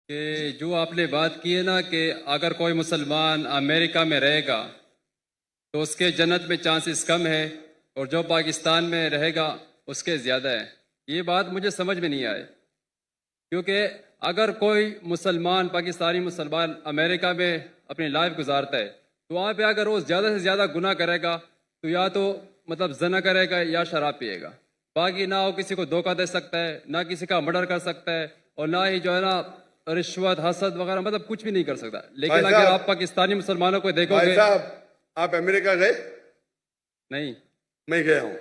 कि जो आपने बात की है ना कि अगर कोई मुसलमान अमेरिका में रहेगा तो उसके जन्नत में चांसेस कम है और जो पाकिस्तान में रहेगा उसके ज़्यादा है। ये बात मुझे समझ में नहीं आए, क्योंकि अगर कोई मुसलमान पाकिस्तानी मुसलमान अमेरिका में अपनी लाइफ गुजारता है तो वहाँ पे अगर वो ज़्यादा से ज़्यादा गुनाह करेगा तो या तो मतलब जना करेगा या शराब पिएगा, बाकी ना वो किसी को धोखा दे सकता है, ना किसी का मर्डर कर सकता है, और ना ही जो है ना रिश्वत हसद वगैरह मतलब कुछ भी नहीं कर सकता। लेकिन भाई अगर साहब, आप पाकिस्तानी मुसलमानों को भाई देखोगे। साहब, आप अमेरिका गए? नहीं। मैं गया हूं,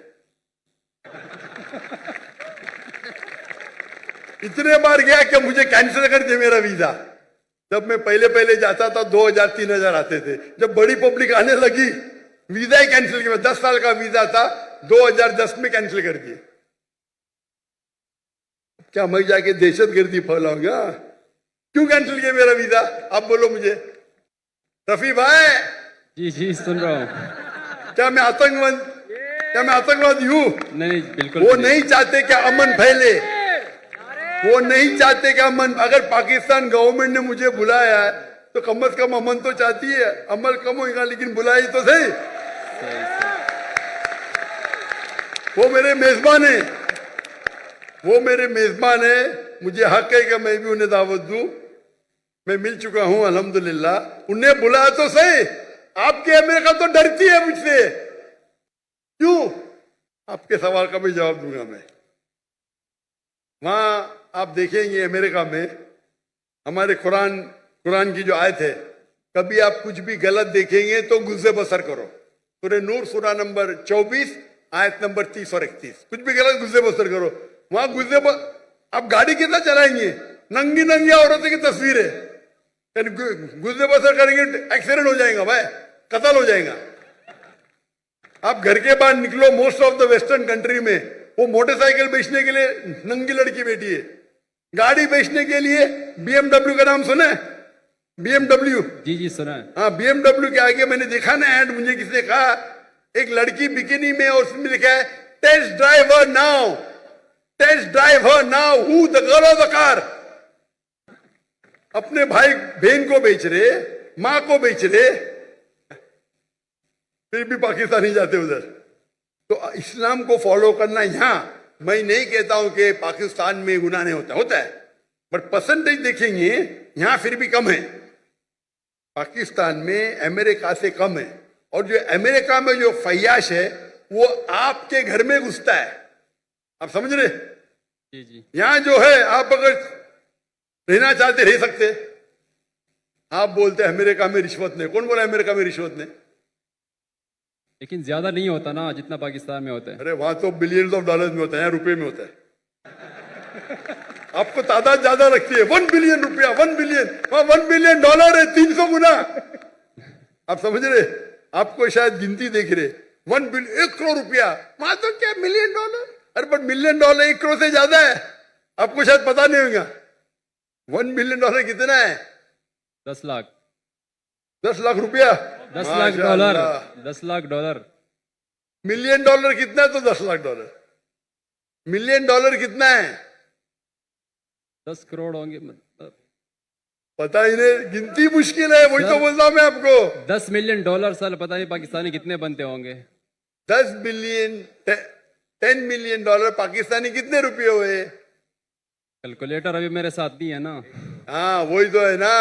इतने बार गया कि मुझे कैंसिल कर दिया मेरा वीजा। जब मैं पहले पहले जाता था 2000-3000 आते थे, जब बड़ी पब्लिक आने लगी वीजा ही कैंसिल किया। 10 साल का वीजा था, 2010 में कैंसिल कर दिए। क्या मैं जाके दहशतगर्दी फैलाऊंगा? क्यों कैंसिल किया मेरा वीजा? आप बोलो मुझे। रफी भाई, जी जी सुन रहा हूँ। क्या मैं आतंकवादी हूं? नहीं बिल्कुल वो नहीं चाहते कि अमन फैले, वो नहीं चाहते कि अमन। अगर पाकिस्तान गवर्नमेंट ने मुझे बुलाया है तो कम से कम अमन तो चाहती है। अमल कम होगा लेकिन बुलाई तो सही। वो मेरे मेजबान है, वो मेरे मेजबान है। मुझे हक है कि मैं भी उन्हें दावत दूं। मैं मिल चुका हूं अल्हम्दुलिल्लाह। उन्हें बुलाया तो सही। आपकी अमेरिका तो डरती है मुझसे। क्यों? आपके सवाल का भी जवाब दूंगा मैं। वहां आप देखेंगे अमेरिका में हमारे कुरान की जो आयत है, कभी आप कुछ भी गलत देखेंगे तो गुस्से बसर करो। सूरह नूर सूरा नंबर 24 आयत नंबर 30 और 31। कुछ भी गलत गुस्से बसर करो। वहां आप गाड़ी कितना चलाएंगे? नंगी नंगी औरतों की तस्वीर है, गुस्से बसर करेंगे एक्सीडेंट हो जाएगा भाई, कत्ल हो जाएगा। आप घर के बाहर निकलो, most of the western country में वो मोटरसाइकिल बेचने के लिए नंगी लड़की बैठी है, गाड़ी बेचने के लिए BMW का नाम सुना है? BMW। जी जी सुना है। हाँ, BMW के आगे मैंने देखा ना ऐड, मुझे किसी ने कहा एक लड़की बिकिनी में और उसमें लिखा है test driver now, test driver now, who the girl of the car. अपने भाई बहन को बेच रहे, मां को बेच रहे, फिर भी पाकिस्तानी जाते उधर। तो इस्लाम को फॉलो करना, यहां मैं नहीं कहता हूं कि पाकिस्तान में गुनाह नहीं होता है, बट परसेंटेज देखेंगे यहां फिर भी कम है। पाकिस्तान में अमेरिका से कम है। और जो अमेरिका में जो फैयाश है वो आपके घर में घुसता है। आप समझ रहे? जी जी। यहां जो है आप अगर रहना चाहते रह सकते। आप बोलते हैं अमेरिका में रिश्वत नहीं। कौन बोला अमेरिका में रिश्वत नहीं? लेकिन ज्यादा नहीं होता ना जितना पाकिस्तान में होता है। अरे वहां तो बिलियंस ऑफ डॉलर्स में होता है, यहाँ रुपए में होता है। आपको तादाद ज्यादा रखती है। 1 बिलियन रुपया, 1 बिलियन, वहां 1 बिलियन डॉलर है 300 गुना। आप समझ रहे? आपको शायद गिनती देख रहे। 1 बिलियन 1 करोड़ रुपया, वहां तो क्या मिलियन डॉलर। अरे बट मिलियन डॉलर 1 करोड़ से ज्यादा है। आपको शायद पता नहीं होगा 1 बिलियन डॉलर कितना है? 10 लाख। 10 लाख रुपया, 10 lakh dollar. 10 lakh dollar. Million dollar कितना है? तो 10 लाख डॉलर। मिलियन डॉलर कितना है? 10 करोड़ होंगे मतलब। पता ही नहीं, गिनती मुश्किल है। वही तो बोलता हूं मैं आपको। 10 मिलियन डॉलर साल पता नहीं पाकिस्तानी कितने बनते होंगे। 10 बिलियन 10 मिलियन डॉलर पाकिस्तानी कितने रुपए हुए? कैलकुलेटर अभी मेरे साथ नहीं है ना। हाँ वही तो है ना,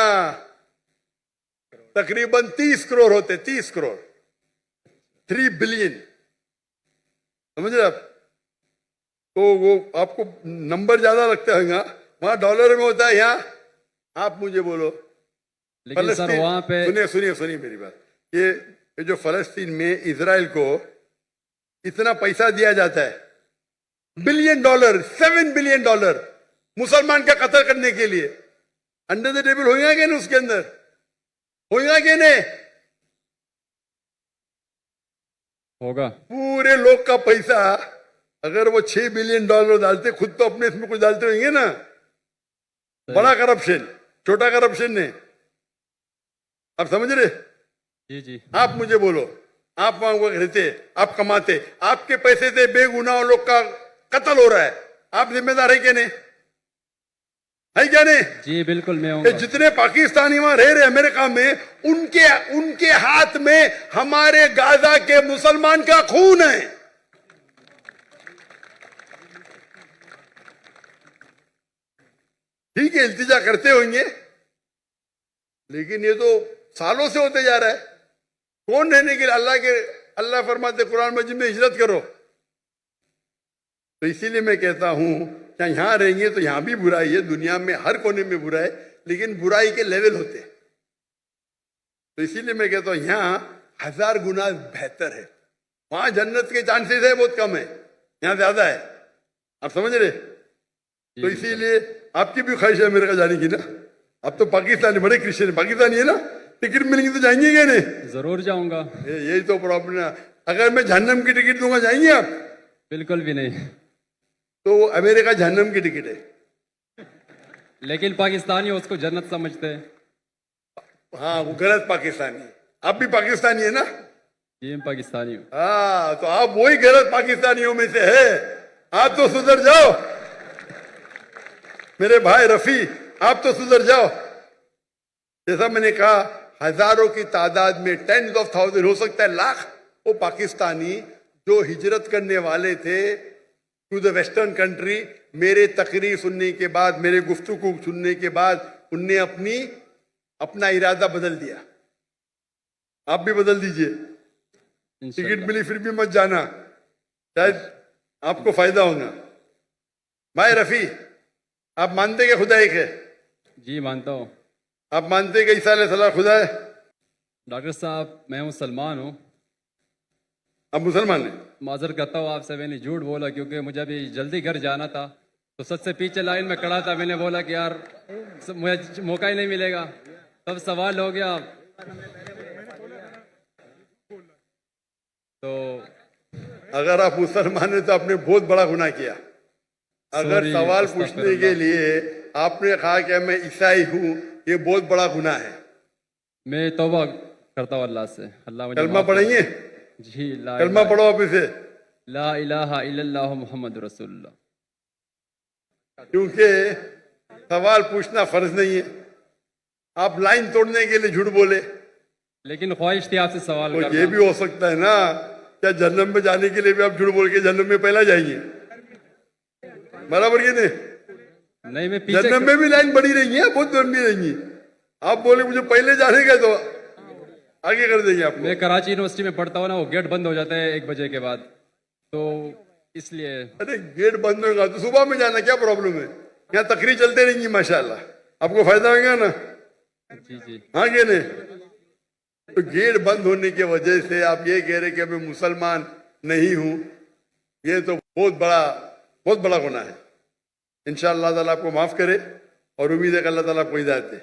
तकरीबन 30 करोड़ होते। 30 करोड़, 3 बिलियन। समझ रहे आप? तो वो आपको नंबर ज्यादा लगता है, वहां डॉलर में होता है, यहाँ आप मुझे बोलो। लेकिन सर वहां पे सुनिए मेरी बात। ये जो फलस्तीन में इजराइल को इतना पैसा दिया जाता है, बिलियन डॉलर, 7 बिलियन डॉलर मुसलमान का कत्ल करने के लिए, अंडर द टेबल होगा कि नहीं? उसके अंदर होगा कि नहीं? होगा। पूरे लोग का पैसा अगर वो 6 बिलियन डॉलर डालते, खुद तो अपने इसमें कुछ डालते होंगे ना। बड़ा करप्शन, छोटा करप्शन नहीं। आप समझ रहे? जी जी। आप मुझे बोलो, आप वहां रहते, आप कमाते, आपके पैसे से बेगुनाह लोग का कत्ल हो रहा है, आप जिम्मेदार है कि नहीं? है क्या नहीं? जी बिल्कुल मैं ये हूँ। जितने पाकिस्तानी वहां रह रहे अमेरिका में, उनके उनके हाथ में हमारे गाजा के मुसलमान का खून है। ठीक है, इल्तिजा करते होंगे, लेकिन ये तो सालों से होते जा रहा है। कौन रहने के लिए? अल्लाह फरमाते कुरान मजीद में हिजरत करो। तो इसीलिए मैं कहता हूं कि यहां रहेंगे तो यहां भी बुराई है, दुनिया में हर कोने में बुराई है, लेकिन बुराई के लेवल होते हैं। तो इसीलिए मैं कहता हूं यहां 1000 गुना बेहतर है। वहां जन्नत के चांसेस है बहुत कम है, यहां ज्यादा है। आप समझ रहे? तो इसीलिए आपकी भी ख्वाहिश है अमेरिका जाने की ना? अब तो पाकिस्तानी बड़े क्रिश्चियन है, पाकिस्तानी है ना, टिकट मिलेंगे तो जाएंगे क्या नहीं? जरूर जाऊंगा। यही तो प्रॉब्लम है। अगर मैं जहन्नम की टिकट दूंगा जाएंगे आप? बिल्कुल भी नहीं। तो अमेरिका जहन्नम की टिकट है। लेकिन पाकिस्तानी उसको जन्नत समझते हैं। हाँ, वो गलत पाकिस्तानी। आप भी पाकिस्तानी है ना? जी मैं पाकिस्तानी हूँ। हाँ, तो आप वही गलत पाकिस्तानियों में से है। आप तो सुधर जाओ मेरे भाई रफी, आप तो सुधर जाओ। जैसा मैंने कहा, हजारों की तादाद में, 10s of thousands, हो सकता है लाख, वो पाकिस्तानी जो हिजरत करने वाले थे टू द वेस्टर्न कंट्री, मेरे तकरीर सुनने के बाद, मेरे गुफ्तगू सुनने के बाद, उनने अपना इरादा बदल दिया। आप भी बदल दीजिए। टिकट मिली फिर भी मत जाना, शायद आपको फायदा होगा। भाई रफी, आप मानते कि खुदा एक है? जी मानता हूँ। आप मानते कि ईसा अलैहिस्सलाम खुदा है? डॉक्टर साहब मैं मुसलमान हूँ। आप मुसलमान हैं? माजर करता हूँ आपसे, मैंने झूठ बोला क्योंकि मुझे अभी जल्दी घर जाना था। तो सबसे पीछे लाइन में खड़ा था, मैंने बोला कि यार मुझे मौका ही नहीं मिलेगा। तब सवाल हो गया। तो अगर आप मुसलमान हैं तो आपने बहुत बड़ा गुनाह किया। अगर Sorry, सवाल अस्तगफिरुल्लाह। पूछने के लिए आपने कहा कि मैं ईसाई हूं, ये बहुत बड़ा गुनाह है। मैं तौबा करता हूँ अल्लाह से। अल्लाह मुझे कलमा माफ करे। पढ़ेंगे? जी ला कलमा पढ़ो आप इसे। ला इलाहा इल्लल्लाह मुहम्मद रसूलुल्लाह। क्योंकि सवाल पूछना फर्ज नहीं है। आप लाइन तोड़ने के लिए झूठ बोले, लेकिन ख्वाहिश थी आपसे सवाल तो करना। ये भी हो सकता है ना, क्या जन्नत में जाने के लिए भी आप झूठ बोल के जन्नत में पहला जाएंगे? बराबर ये नहीं मैं पीछे जन्नत में भी लाइन बड़ी रही है, बहुत लंबी रहेंगी। आप बोले मुझे पहले जाने का, तो आगे कर देंगे आपको। मैं कराची यूनिवर्सिटी में पढ़ता हूँ ना, वो गेट बंद हो जाता है 1 बजे के बाद, तो इसलिए। अरे गेट बंद होगा तो सुबह में जाना, क्या प्रॉब्लम है? यहाँ तकरीर चलते रहेंगी माशाल्लाह, आपको फायदा होगा ना? जी जी। हाँ क्या नहीं? तो गेट बंद होने की वजह से आप ये कह रहे कि मैं मुसलमान नहीं हूं, ये तो बहुत बड़ा गुनाह है। इंशाअल्लाह ताला आपको माफ करे और उम्मीद है कि अल्लाह ताला आपको हिदायत दे।